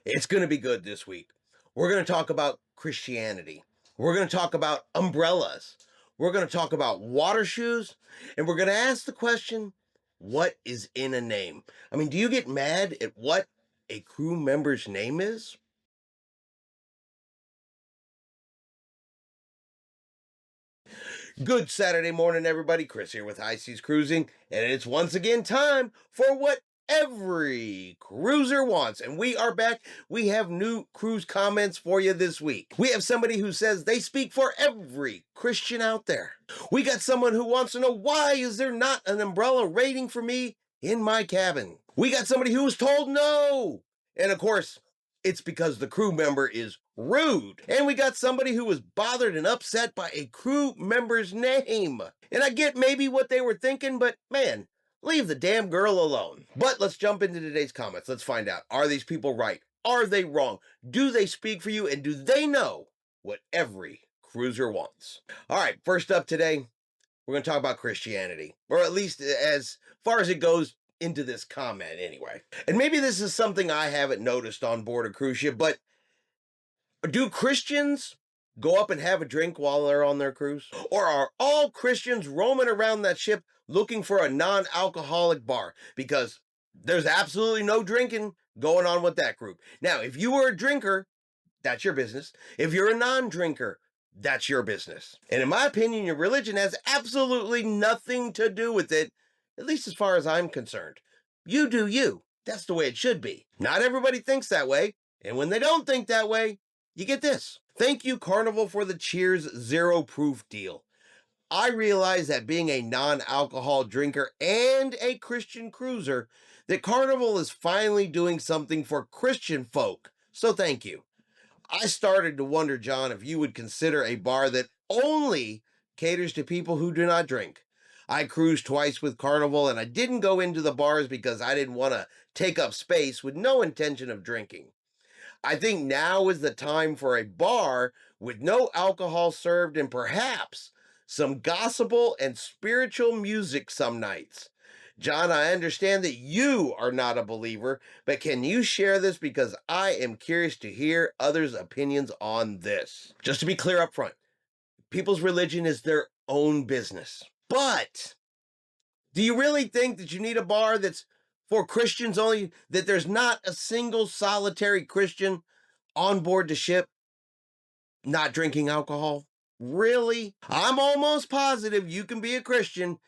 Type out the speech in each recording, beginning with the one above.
It's going to be good this week. We're going to talk about Christianity. We're going to talk about umbrellas. We're going to talk about water shoes. And we're going to ask the question, what is in a name? I mean, do you get mad at what a crew member's name is? Good Saturday morning, everybody. Chris here with High Seas Cruising, and it's once again time for what every cruiser wants. And we are back. We have new cruise comments for you this week. We have somebody who says they speak for every Christian out there. We got someone who wants to know, why is there not an umbrella rating for me in my cabin? We got somebody who was told no. And of course, it's because the crew member is rude. And we got somebody who was bothered and upset by a crew member's name. And I get maybe what they were thinking, but man, leave the damn girl alone. But let's jump into today's comments. Let's find out. Are these people right? Are they wrong? Do they speak for you? And do they know what every cruiser wants? All right, first up today, we're going to talk about Christianity. Or at least as far as it goes into this comment anyway. And maybe this is something I haven't noticed on board a cruise ship, but do Christians go up and have a drink while they're on their cruise? Or are all Christians roaming around that ship looking for a non-alcoholic bar? Because there's absolutely no drinking going on with that group. Now, if you were a drinker, that's your business. If you're a non-drinker, that's your business. And in my opinion, your religion has absolutely nothing to do with it, at least as far as I'm concerned. You do you. That's the way it should be. Not everybody thinks that way. And when they don't think that way, you get this. Thank you, Carnival, for the Cheers Zero Proof deal. I realize that being a non-alcohol drinker and a Christian cruiser, that Carnival is finally doing something for Christian folk. So thank you. I started to wonder, John, if you would consider a bar that only caters to people who do not drink. I cruised twice with Carnival, and I didn't go into the bars because I didn't want to take up space with no intention of drinking. I think now is the time for a bar with no alcohol served and perhaps some gospel and spiritual music some nights. John, I understand that you are not a believer, but can you share this, because I am curious to hear others' opinions on this. Just to be clear up front, people's religion is their own business. But do you really think that you need a bar that's for Christians only, that there's not a single solitary Christian on board the ship not drinking alcohol? Really? I'm almost positive you can be a Christian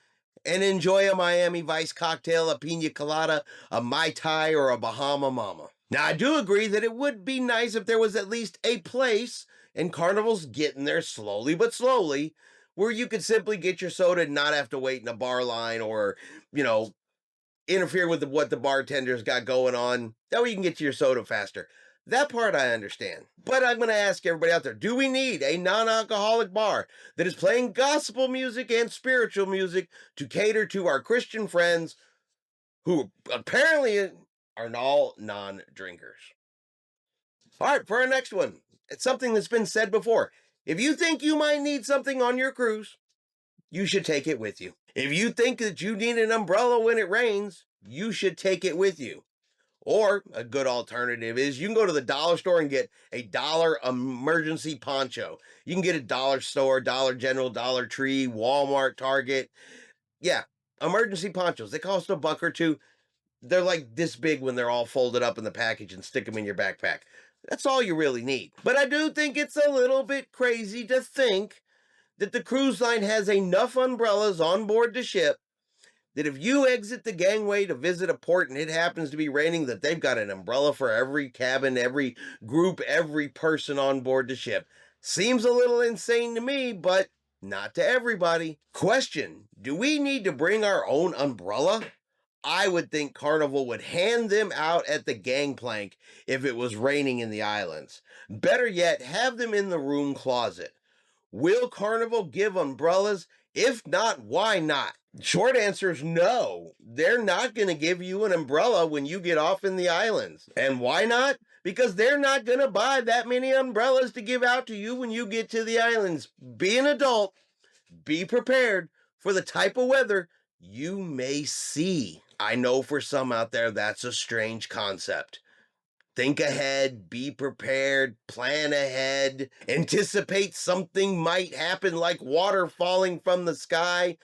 and enjoy a Miami Vice cocktail, a pina colada, a Mai Tai, or a Bahama Mama. Now, I do agree that it would be nice if there was at least a place, and Carnival's getting there slowly but slowly, where you could simply get your soda and not have to wait in a bar line or, interfere with what the bartender's got going on. That way you can get to your soda faster. That part I understand. But I'm going to ask everybody out there, do we need a non-alcoholic bar that is playing gospel music and spiritual music to cater to our Christian friends who apparently are all non-drinkers? All right, for our next one, it's something that's been said before. If you think you might need something on your cruise, you should take it with you. If you think that you need an umbrella when it rains, you should take it with you. Or a good alternative is you can go to the dollar store and get a $1 emergency poncho. You can get a dollar store, Dollar General, Dollar Tree, Walmart, Target. Yeah, emergency ponchos. They cost $1 or $2. They're like this big when they're all folded up in the package, and stick them in your backpack. That's all you really need. But I do think it's a little bit crazy to think that the cruise line has enough umbrellas on board the ship that if you exit the gangway to visit a port and it happens to be raining, that they've got an umbrella for every cabin, every group, every person on board the ship. Seems a little insane to me, but not to everybody. Question, do we need to bring our own umbrella? I would think Carnival would hand them out at the gangplank if it was raining in the islands. Better yet, have them in the room closet. Will Carnival give umbrellas? If not, why not? Short answer is no. They're not going to give you an umbrella when you get off in the islands. And why not? Because they're not going to buy that many umbrellas to give out to you when you get to the islands. Be an adult. Be prepared for the type of weather you may see. I know for some out there that's a strange concept. think ahead, be prepared, plan ahead, anticipate something might happen like water falling from the sky.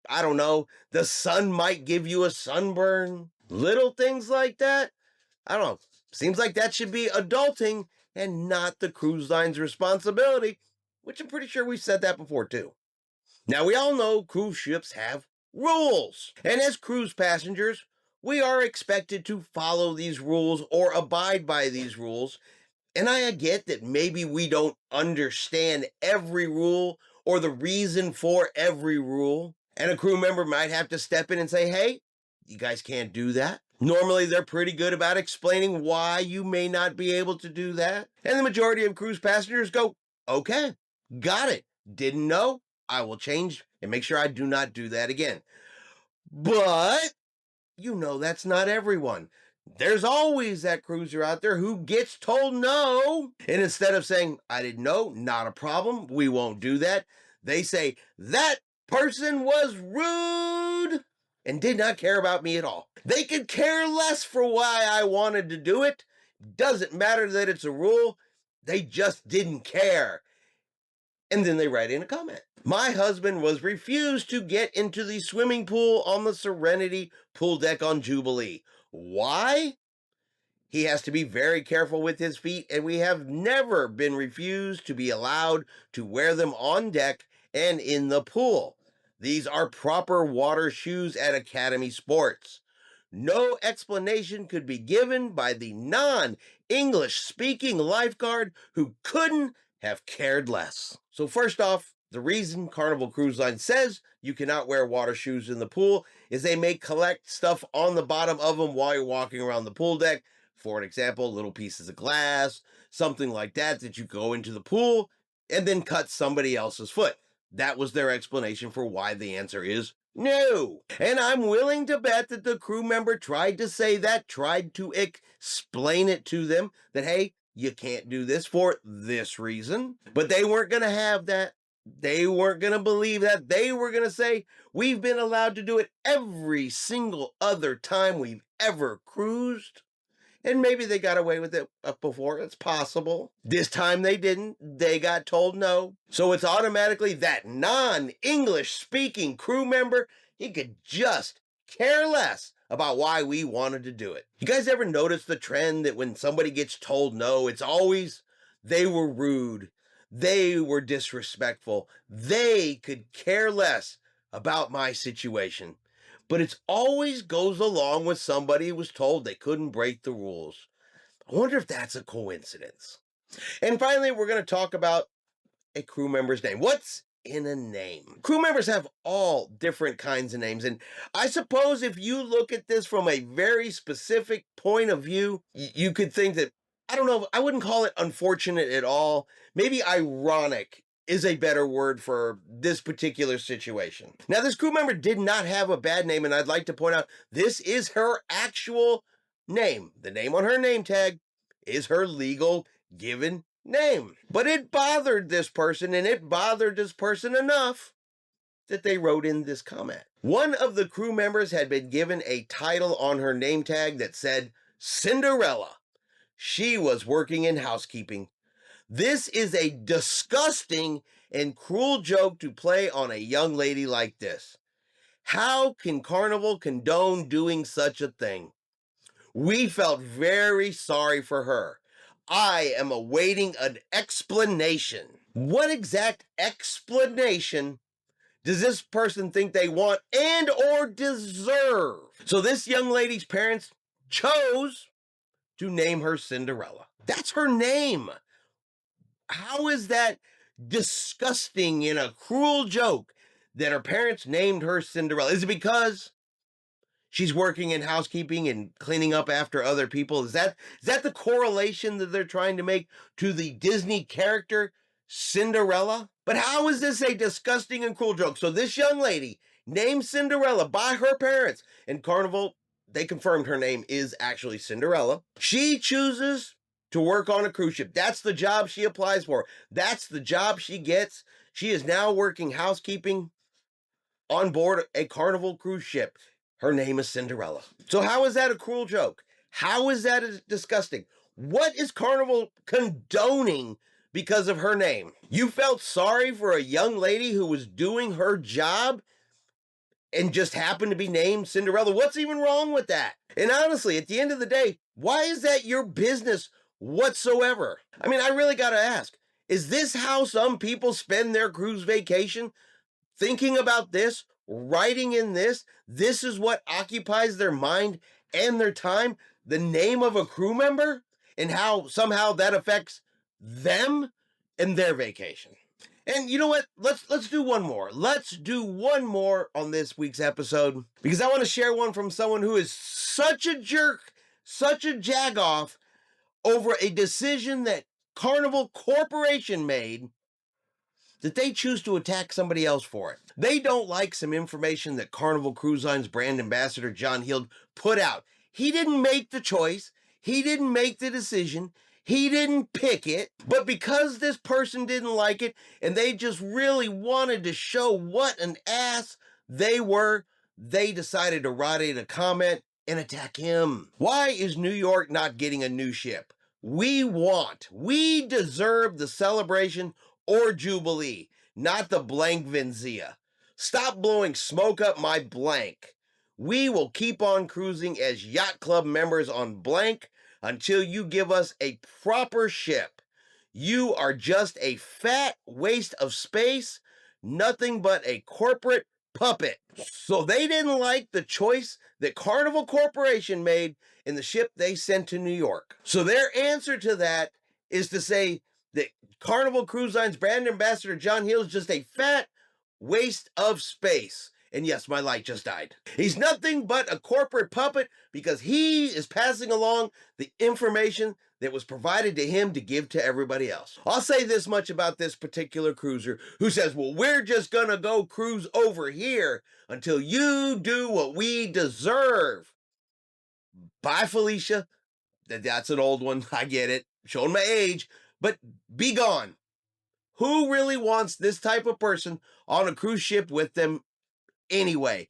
I don't know, the sun might give you a sunburn. Little things like that. I don't know. Seems like that should be adulting and not the cruise line's responsibility, which I'm pretty sure we've said that before too. Now, we all know cruise ships have rules, and as cruise passengers, we are expected to follow these rules or abide by these rules. And I get that maybe we don't understand every rule or the reason for every rule. And a crew member might have to step in and say, hey, you guys can't do that. Normally, they're pretty good about explaining why you may not be able to do that. And the majority of cruise passengers go, okay, got it. Didn't know. I will change and make sure I do not do that again. But that's not everyone. There's always that cruiser out there who gets told no. And instead of saying, I didn't know, not a problem, we won't do that, they say, that person was rude and did not care about me at all. They could care less for why I wanted to do it. Doesn't matter that it's a rule. They just didn't care. And then they write in a comment. My husband was refused to get into the swimming pool on the Serenity pool deck on Jubilee. Why? He has to be very careful with his feet, and we have never been refused to be allowed to wear them on deck and in the pool. These are proper water shoes at Academy Sports. No explanation could be given by the non-English speaking lifeguard who couldn't have cared less. So first off, the reason Carnival Cruise Line says you cannot wear water shoes in the pool is they may collect stuff on the bottom of them while you're walking around the pool deck. For an example, little pieces of glass, something like that you go into the pool and then cut somebody else's foot. That was their explanation for why the answer is no. And I'm willing to bet that the crew member tried to say that, tried to explain it to them that, hey, you can't do this for this reason. But they weren't going to have that. They weren't going to believe that. They were going to say, we've been allowed to do it every single other time we've ever cruised. And maybe they got away with it before. It's possible. This time they didn't. They got told no. So it's automatically that non-English speaking crew member. He could just care less about why we wanted to do it. You guys ever notice the trend that when somebody gets told no, it's always they were rude, they were disrespectful, they could care less about my situation. But it always goes along with somebody who was told they couldn't break the rules. I wonder if that's a coincidence. And finally, we're going to talk about a crew member's name. What's in a name? Crew members have all different kinds of names. And I suppose if you look at this from a very specific point of view, you could think that, I don't know, I wouldn't call it unfortunate at all. Maybe ironic is a better word for this particular situation. Now, this crew member did not have a bad name, and I'd like to point out this is her actual name. The name on her name tag is her legal given name. But it bothered this person, and it bothered this person enough that they wrote in this comment. One of the crew members had been given a title on her name tag that said Cinderella. She was working in housekeeping. This is a disgusting and cruel joke to play on a young lady like this. How can Carnival condone doing such a thing? We felt very sorry for her. I am awaiting an explanation. What exact explanation does this person think they want and or deserve? So this young lady's parents chose to name her Cinderella. That's her name. How is that disgusting and a cruel joke that her parents named her Cinderella? Is it because she's working in housekeeping and cleaning up after other people? Is that the correlation that they're trying to make to the Disney character Cinderella? But how is this a disgusting and cruel joke? So this young lady named Cinderella by her parents, and Carnival, they confirmed her name is actually Cinderella. She chooses to work on a cruise ship. That's the job she applies for. That's the job she gets. She is now working housekeeping on board a Carnival cruise ship. Her name is Cinderella. So how is that a cruel joke? How is that disgusting? What is Carnival condoning because of her name? You felt sorry for a young lady who was doing her job and just happened to be named Cinderella. What's even wrong with that? And honestly, at the end of the day, why is that your business whatsoever? I mean, I really got to ask, is this how some people spend their cruise vacation? Thinking about this, writing in this, this is what occupies their mind and their time, the name of a crew member, and how somehow that affects them and their vacation. And you know what? Let's do one more. Let's do one more on this week's episode because I want to share one from someone who is such a jerk, such a jagoff over a decision that Carnival Corporation made that they choose to attack somebody else for it. They don't like some information that Carnival Cruise Line's brand ambassador John Hield put out. He didn't make the choice. He didn't make the decision. He didn't pick it. But because this person didn't like it and they just really wanted to show what an ass they were, they decided to write a comment and attack him. Why is New York not getting a new ship? We deserve the celebration or Jubilee, not the blank Vinzia. Stop blowing smoke up my blank. We will keep on cruising as Yacht Club members on blank until you give us a proper ship. You are just a fat waste of space, nothing but a corporate puppet. So they didn't like the choice that Carnival Corporation made in the ship they sent to New York. So their answer to that is to say that Carnival Cruise Line's brand ambassador John Hill is just a fat waste of space. And yes, my light just died. He's nothing but a corporate puppet because he is passing along the information that was provided to him to give to everybody else. I'll say this much about this particular cruiser who says, well, we're just gonna go cruise over here until you do what we deserve. Bye, Felicia. That's an old one. I get it. Showing my age, but be gone. Who really wants this type of person on a cruise ship with them anyway?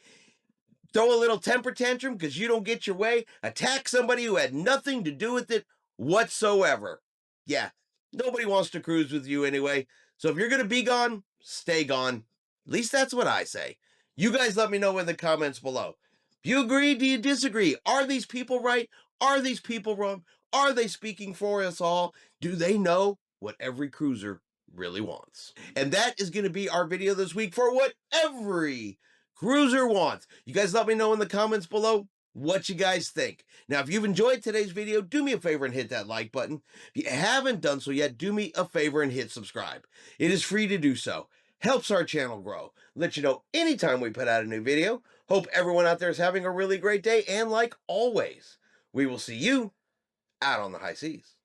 Throw a little temper tantrum because you don't get your way, attack somebody who had nothing to do with it whatsoever. Yeah, nobody wants to cruise with you anyway. So if you're going to be gone, stay gone. At least that's what I say. You guys let me know in the comments below. Do you agree? Do you disagree? Are these people right? Are these people wrong? Are they speaking for us all? Do they know what every cruiser really wants? And that is going to be our video this week for what every cruiser wants. You guys let me know in the comments below what you guys think. Now, if you've enjoyed today's video, do me a favor and hit that like button. If you haven't done so yet, do me a favor and hit subscribe. It is free to do so. Helps our channel grow. Let you know anytime we put out a new video. Hope everyone out there is having a really great day. And like always, we will see you out on the high seas.